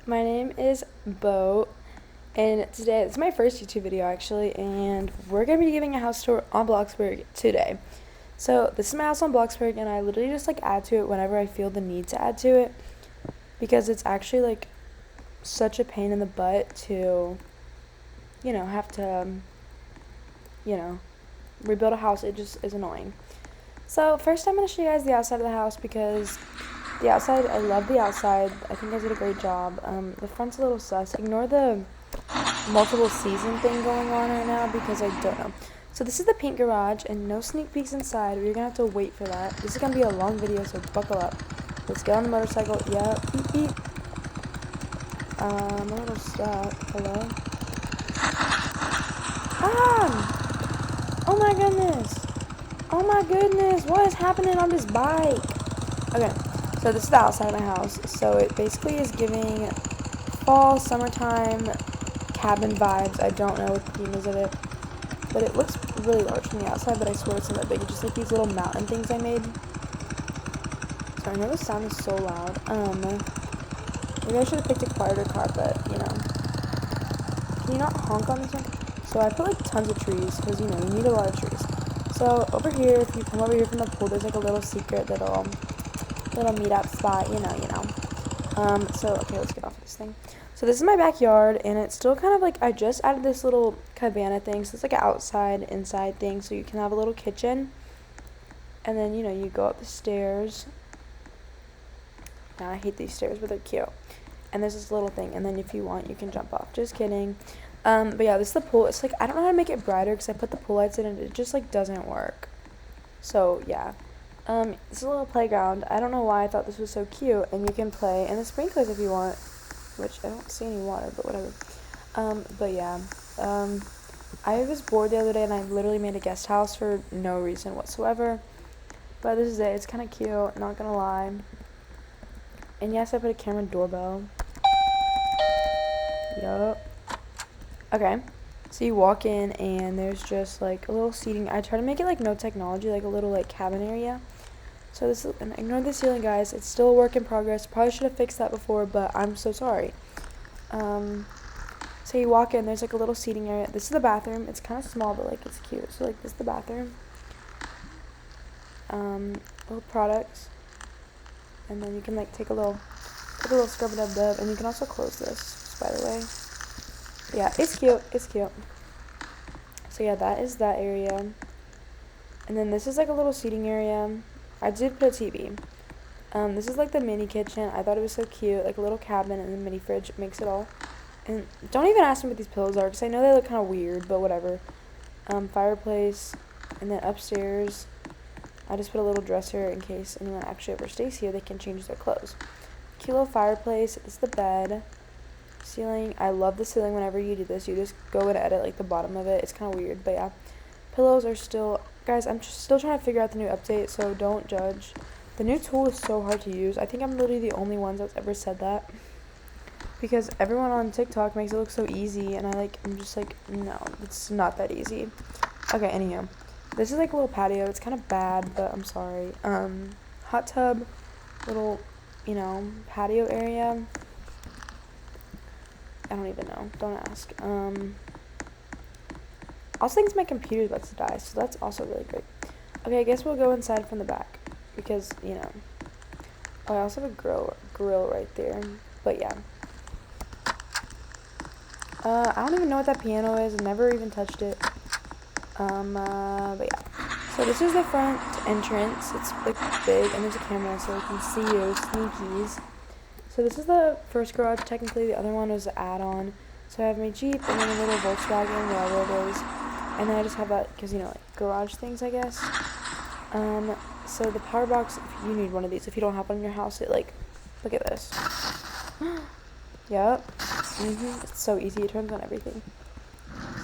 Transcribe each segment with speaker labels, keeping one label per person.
Speaker 1: My name is Bo, and today it's my first YouTube video actually, and we're gonna be giving a house tour on Bloxburg today. So this is my house on Bloxburg, and I literally just like add to it whenever I feel the need to add to it, because it's actually like such a pain in the butt to, have to, rebuild a house. It just is annoying. So first I'm gonna show you guys the outside of the house because the outside, I love the outside. I think I did a great job. The front's a little sus. Ignore the multiple season thing going on right now because I don't know. So this is the paint garage and no sneak peeks inside. We're gonna have to wait for that. This is gonna be a long video, so buckle up. Let's get on the motorcycle. Yeah, beep beep. I'm a little stuck. Hello? Ah! Oh my goodness! Oh my goodness! What is happening on this bike? Okay. So this is the outside of my house. So it basically is giving fall, summertime, cabin vibes. I don't know what the theme is of it, but it looks really large from the outside, but I swear it's not that big. It's just like these little mountain things I made. So I know the sound is so loud. Maybe I should have picked a quieter car, but, Can you not honk on this one? So I put like tons of trees, because, you need a lot of trees. So over here, if you come over here from the pool, there's like a little secret little meetup spot, So, okay, let's get off this thing. So this is my backyard, and it's still kind of like, I just added this little cabana thing, so it's like an outside, inside thing, so you can have a little kitchen, and then, you go up the stairs. Now, I hate these stairs, but they're cute. And there's this little thing, and then if you want, you can jump off. Just kidding. But yeah, this is the pool. It's like, I don't know how to make it brighter, because I put the pool lights in, and it just, like, doesn't work. So, yeah. This is a little playground. I don't know why I thought this was so cute, and you can play in the sprinklers if you want, which I don't see any water, but whatever. But yeah, I was bored the other day, and I literally made a guest house for no reason whatsoever, but this is it. It's kind of cute, not gonna lie. And yes, I put a camera doorbell. Yup. Okay. So you walk in, and there's just, like, a little seating. I try to make it, like, no technology, like, a little, like, cabin area. So this is, and ignore the ceiling, guys. It's still a work in progress. Probably should have fixed that before, but I'm so sorry. So you walk in, there's, like, a little seating area. This is the bathroom. It's kind of small, but, like, it's cute. So, like, this is the bathroom. Little products. And then you can, like, take a little scrub-a-dub-dub. And you can also close this, just by the way. Yeah, it's cute. It's cute. So yeah, that is that area. And then this is like a little seating area. I did put a TV. This is like the mini kitchen. I thought it was so cute, like a little cabinet and a mini fridge makes it all. And don't even ask me what these pillows are, because I know they look kind of weird, but whatever. Fireplace, and then upstairs, I just put a little dresser in case anyone actually ever stays here. They can change their clothes. Cute little fireplace. This is the bed. Ceiling. I love the ceiling. Whenever you do this, you just go and edit like the bottom of it. It's kind of weird, but yeah. Pillows are still, guys, I'm still trying to figure out the new update, so don't judge. The new tool is so hard to use. I think I'm literally the only one that's ever said that, because everyone on TikTok makes it look so easy, and I'm just like, no, it's not that easy. Okay, anyhow, this is like a little patio. It's kind of bad, but I'm sorry. Hot tub, little, patio area. I don't even know. Don't ask. Also thinks my computer's about to die, so that's also really great. Okay, I guess we'll go inside from the back, because, Oh, I also have a grill right there, but yeah. I don't even know what that piano is. I never even touched it. But yeah. So this is the front entrance. It's, like, big, and there's a camera, so you can see you, sneakies. So this is the first garage, technically. The other one was an add-on. So I have my Jeep, and then a little Volkswagen, whatever it is. And then I just have that, because, like, garage things, I guess. So the power box, if you need one of these, if you don't have one in your house, it, like, look at this. Yep. It's so easy. It turns on everything.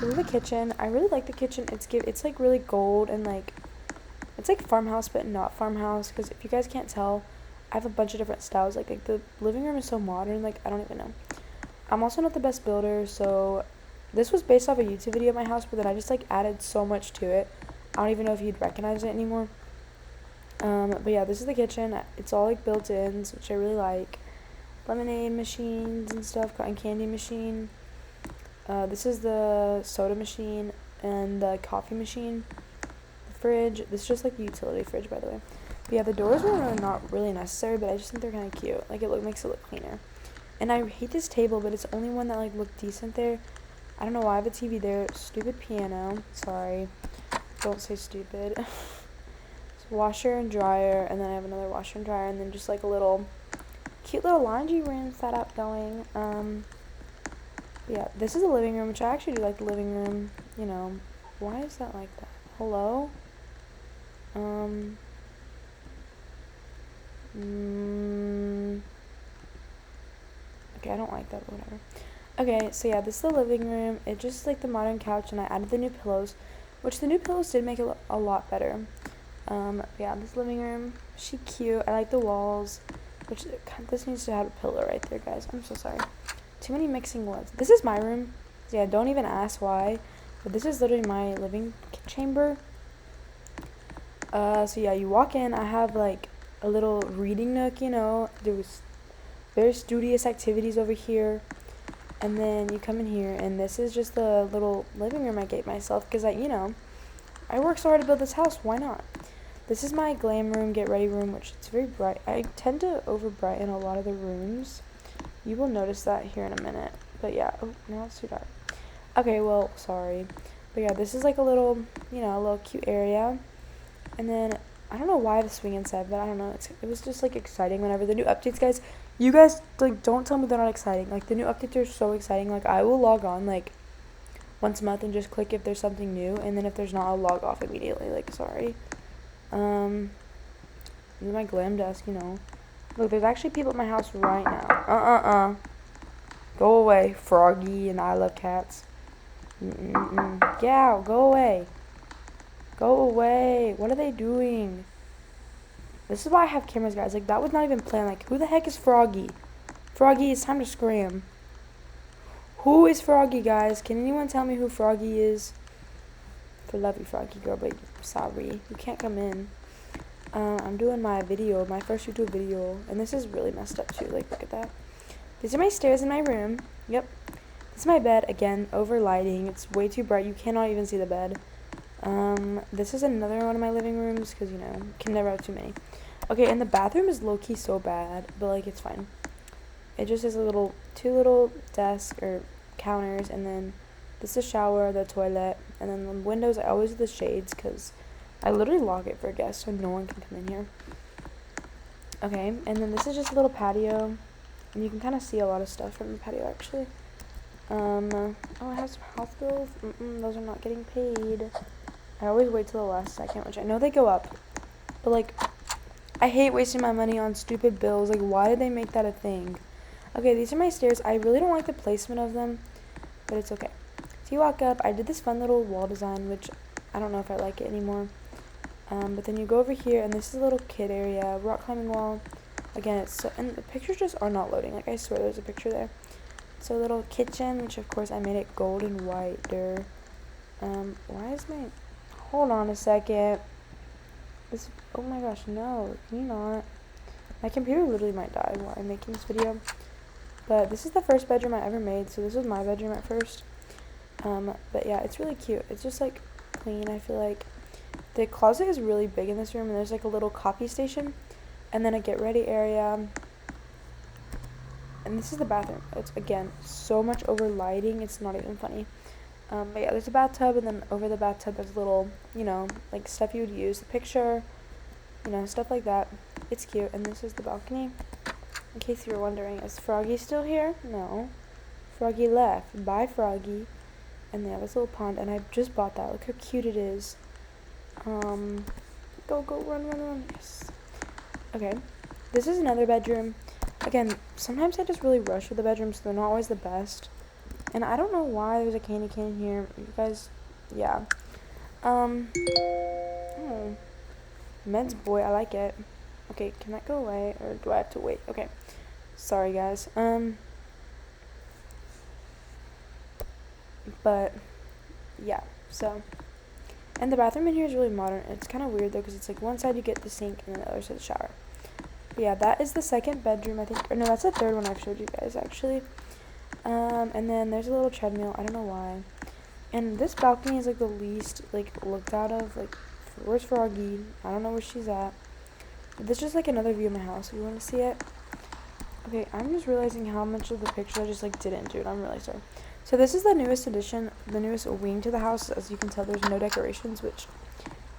Speaker 1: So this is the kitchen. I really like the kitchen. It's, like, really gold, and, like, it's, like, farmhouse, but not farmhouse, because if you guys can't tell, I have a bunch of different styles. Like the living room is so modern, like, I don't even know. I'm also not the best builder, so this was based off a YouTube video of my house, but then I just, like, added so much to it. I don't even know if you'd recognize it anymore. But yeah, this is the kitchen. It's all, like, built-ins, which I really like. lemonade machines and stuff, cotton candy machine. This is the soda machine and the coffee machine. The fridge. This is just like a utility fridge, by the way. But yeah, the doors were not really necessary, but I just think they're kind of cute. Like, makes it look cleaner. And I hate this table, but it's the only one that, like, looked decent there. I don't know why I have a TV there. Stupid piano. Sorry. Don't say stupid. Washer and dryer, and then I have another washer and dryer, and then just, like, a little cute little laundry room setup going. Yeah, this is a living room, which I actually do like the living room. You know, why is that like that? Hello? Okay, I don't like that, but whatever. Okay, so yeah, this is the living room. It's just like the modern couch, and I added the new pillows, which the new pillows did make it a lot better. Yeah, this living room, she cute. I like the walls, which this needs to have a pillow right there, guys. I'm so sorry. Too many mixing words. This is my room. Yeah, don't even ask why, but this is literally my living chamber. So yeah, you walk in. I have like a little reading nook. You know, there's studious activities over here, and then you come in here, and this is just the little living room I gave myself because I worked so hard to build this house. Why not? This is my glam room, get ready room, which it's very bright. I tend to over brighten a lot of the rooms. You will notice that here in a minute. But yeah, oh, now it's too dark. Okay, well, sorry. But yeah, this is like a little, a little cute area. And then, I don't know why I have a swing inside, but I don't know. It was just like exciting whenever the new updates, guys. You guys, like, don't tell me they're not exciting. Like, the new updates are so exciting. Like, I will log on, like, once a month and just click if there's something new. And then if there's not, I'll log off immediately. Like, sorry. This is my glam desk, Look, there's actually people at my house right now. Go away, Froggy and I love cats. Yeah, go away. Go away. What are they doing? This is why I have cameras, guys. Like, that was not even planned. Like, who the heck is Froggy? Froggy, it's time to scram. Who is Froggy, guys? Can anyone tell me who Froggy is? For love you, Froggy girl, but sorry. You can't come in. I'm doing my video, my first YouTube video, and this is really messed up too. Like, look at that. These are my stairs in my room. Yep. This is my bed. Again, over lighting. It's way too bright. You cannot even see the bed. This is another one of my living rooms because, can never have too many. Okay, and the bathroom is low-key so bad, but, like, it's fine. It just has two little desks or counters, and then this is the shower, the toilet, and then the windows. I always do the shades because I literally lock it for guests so no one can come in here. Okay, and then this is just a little patio, and you can kind of see a lot of stuff from the patio, actually. Oh, I have some house bills. Those are not getting paid. I always wait till the last second, which I know they go up, but, like, I hate wasting my money on stupid bills. Like, why did they make that a thing? Okay, these are my stairs. I really don't like the placement of them, but it's okay. So you walk up. I did this fun little wall design, which I don't know if I like it anymore. But then you go over here, and this is a little kid area, rock climbing wall. Again, and the pictures just are not loading. Like, I swear there's a picture there. So a little kitchen, which of course I made it gold and white. Why is hold on a second. Oh my gosh, no, can you not? My computer literally might die while I'm making this video. But this is the first bedroom I ever made, so this was my bedroom at first. But yeah, it's really cute. It's just, like, clean, I feel like. The closet is really big in this room, and there's, like, a little coffee station, and then a get ready area. And this is the bathroom. It's, again, so much over lighting, it's not even funny. But yeah, there's a bathtub, and then over the bathtub there's little, like, stuff you would use. The picture, stuff like that. It's cute. And this is the balcony. In case you were wondering, is Froggy still here? No. Froggy left. Bye, Froggy. And they have this little pond, and I just bought that. Look how cute it is. Go, run. Yes. Okay. This is another bedroom. Again, sometimes I just really rush with the bedrooms, so they're not always the best. And I don't know why there's a candy cane here. You guys, yeah. Men's boy, I like it. Okay, can that go away, or do I have to wait? Okay. Sorry, guys. But, yeah, so. And the bathroom in here is really modern. It's kind of weird, though, because it's like one side you get the sink, and then the other side the shower. yeah, that is the second bedroom, I think. Or no, that's the third one I've showed you guys, actually. And then there's a little treadmill. I don't know why. And this balcony is, like, the least, like, looked out of. Like, where's Froggy? I don't know where she's at. But this is just, like, another view of my house, if you want to see it. Okay, I'm just realizing how much of the picture I just, like, didn't do it. I'm really sorry. So this is the newest addition, the newest wing to the house. As you can tell, there's no decorations, which,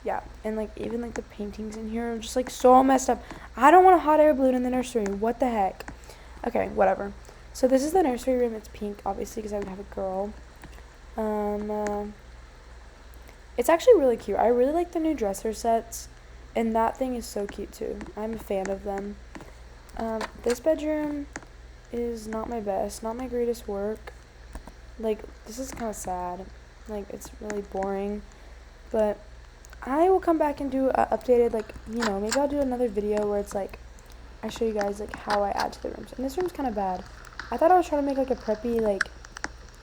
Speaker 1: yeah. And, like, even, like, the paintings in here are just, like, so messed up. I don't want a hot air balloon in the nursery. What the heck? Okay, whatever. So this is the nursery room. It's pink, obviously, because I would have a girl. It's actually really cute. I really like the new dresser sets, and that thing is so cute, too. I'm a fan of them. This bedroom is not my best, not my greatest work. Like, this is kind of sad. Like, it's really boring. But I will come back and do a updated, like, you know, maybe I'll do another video where it's, like, I show you guys, like, how I add to the rooms. And this room's kind of bad. I thought I was trying to make, like, a preppy, like,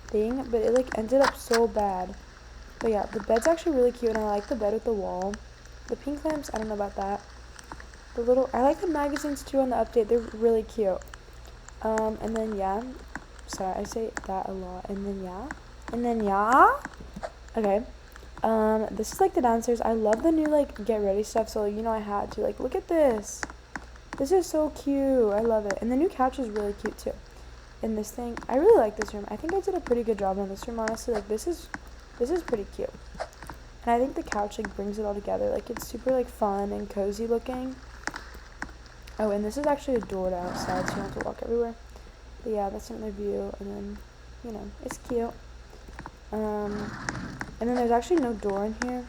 Speaker 1: thing, but it, like, ended up so bad. But, yeah, the bed's actually really cute, and I like the bed with the wall. The pink lamps, I don't know about that. I like the magazines, too, on the update. They're really cute. And then, yeah. Sorry, I say that a lot. And then, yeah. And then, yeah. Okay. This is, like, the downstairs. I love the new, like, get ready stuff, so, you know, I had to. Like, look at this. This is so cute. I love it. And the new couch is really cute, too. And this thing, I really like this room. I think I did a pretty good job on this room, honestly. Like, this is pretty cute. And I think the couch, like, brings it all together. Like, it's super, like, fun and cozy looking. Oh, and this is actually a door to outside, so you don't have to walk everywhere. But yeah, that's another view, and then, you know, it's cute. And then there's actually no door in here.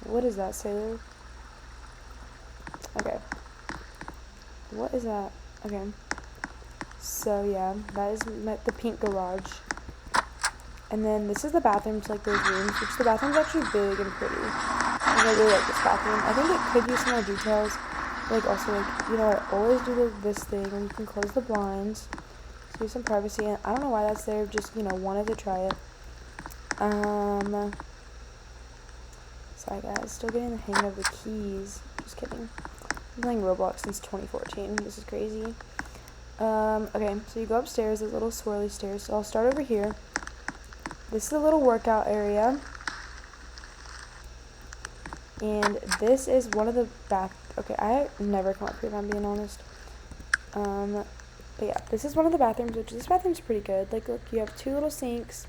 Speaker 1: What is that, Sailor? Okay. What is that? Okay. So, yeah, that is the pink garage. And then this is the bathroom to, like, those rooms, which the bathroom's actually big and pretty. And I really like this bathroom. I think it could use some more details. Like, also, like, you know, I always do this thing where you can close the blinds to do some privacy. And I don't know why that's there. Just, you know, wanted to try it. Sorry, guys. Still getting the hang of the keys. Just kidding. I've been playing Roblox since 2014. This is crazy. Okay, so you go upstairs. There's little swirly stairs. So I'll start over here. This is a little workout area. And this is one of the okay, I never come up here if I'm being honest. But yeah, this is one of the bathrooms, which this bathroom's pretty good. Like, look, you have two little sinks,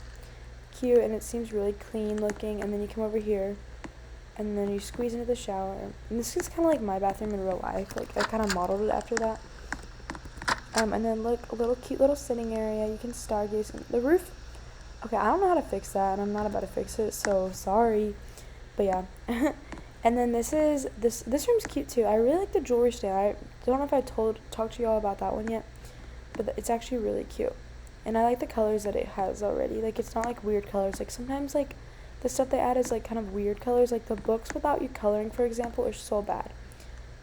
Speaker 1: cute, and it seems really clean looking. And then you come over here, and then you squeeze into the shower. And this is kind of like my bathroom in real life. Like, I kind of modeled it after that. And then look, a little cute little sitting area. You can stargaze. The roof, okay, I don't know how to fix that, and I'm not about to fix it, so sorry. But yeah. And then this room's cute too. I really like the jewelry stand. I don't know if I talked to y'all about that one yet, but it's actually really cute. And I like the colors that it has already. Like, it's not like weird colors. Like, sometimes, like, the stuff they add is like kind of weird colors. Like, the books without you coloring, for example, are so bad.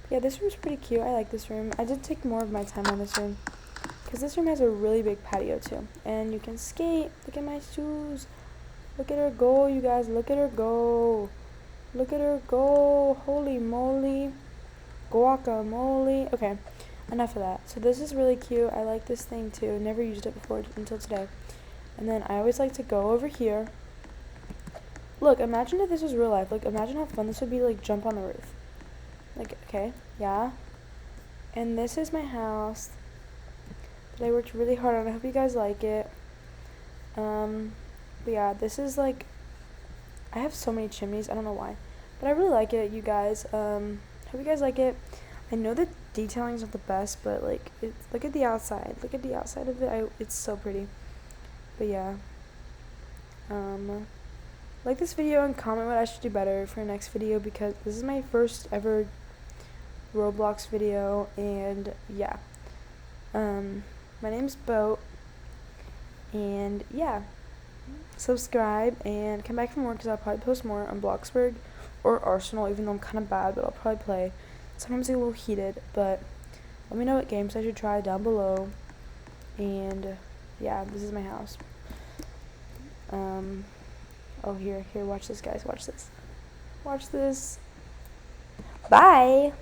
Speaker 1: But yeah, this room's pretty cute. I like this room. I did take more of my time on this room because this room has a really big patio too, and you can skate. Look at my shoes. Look at her go, you guys. Look at her go. Look at her go. Holy moly. Guacamole. Okay, enough of that. So this is really cute. I like this thing too. Never used it before until today. And then I always like to go over here. Look, imagine if this was real life. Like, imagine how fun this would be to, like, jump on the roof. Like, okay, yeah. And this is my house that I worked really hard on. I hope you guys like it. But yeah, this is, like, I have so many chimneys. I don't know why. But I really like it, you guys. Hope you guys like it. I know the detailing's not the best, but, like, look at the outside. Look at the outside of it. It's so pretty. But yeah. Like this video and comment what I should do better for the next video, because this is my first ever Roblox video. And yeah. My name's Boat. And yeah. Subscribe and come back for more, because I'll probably post more on BLOXBURG or Arsenal, even though I'm kind of bad, but I'll probably play. Sometimes I get a little heated, but let me know what games I should try down below. And yeah, this is my house. Oh, here, watch this, guys, watch this. Bye!